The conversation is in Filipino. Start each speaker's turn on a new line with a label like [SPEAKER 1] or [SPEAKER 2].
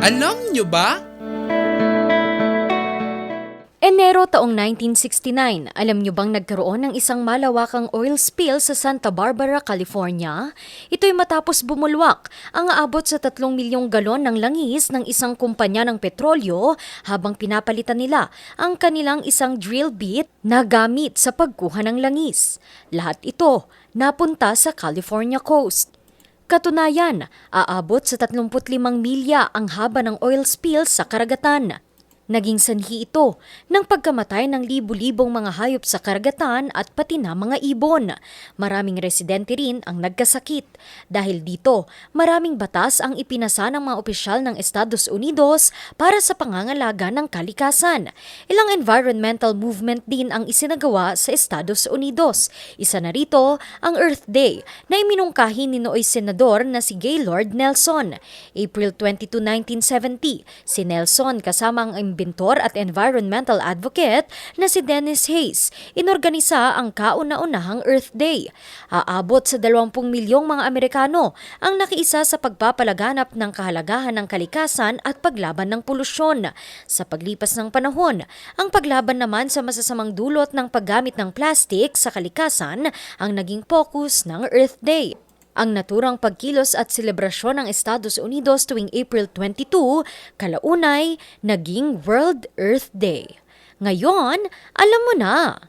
[SPEAKER 1] Alam nyo ba?
[SPEAKER 2] Enero taong 1969, alam niyo bang nagkaroon ng isang malawakang oil spill sa Santa Barbara, California? Ito'y matapos bumulwak ang aabot sa 3 milyong galon ng langis ng isang kumpanya ng petrolyo habang pinapalitan nila ang kanilang isang drill bit na gamit sa pagkuha ng langis. Lahat ito napunta sa California coast. Katunayan, aabot sa 35 milya ang haba ng oil spill sa karagatan. Naging sanhi ito ng pagkamatay ng libu-libong mga hayop sa karagatan at pati na mga ibon. Maraming residente rin ang nagkasakit. Dahil dito, maraming batas ang ipinasa ng mga opisyal ng Estados Unidos para sa pangangalaga ng kalikasan. Ilang environmental movement din ang isinagawa sa Estados Unidos. Isa na rito ang Earth Day na iminungkahi ni nooy senador na si Gaylord Nelson. April 22, 1970, si Nelson kasama ang inventor at environmental advocate na si Dennis Hayes, inorganisa ang kauna-unahang Earth Day. Aabot sa 20 milyong mga Amerikano ang nakiisa sa pagpapalaganap ng kahalagahan ng kalikasan at paglaban ng polusyon. Sa paglipas ng panahon, ang paglaban naman sa masasamang dulot ng paggamit ng plastic sa kalikasan ang naging focus ng Earth Day. Ang naturang pagkilos at selebrasyon ng Estados Unidos tuwing April 22, kalaunay, naging World Earth Day. Ngayon, alam mo na!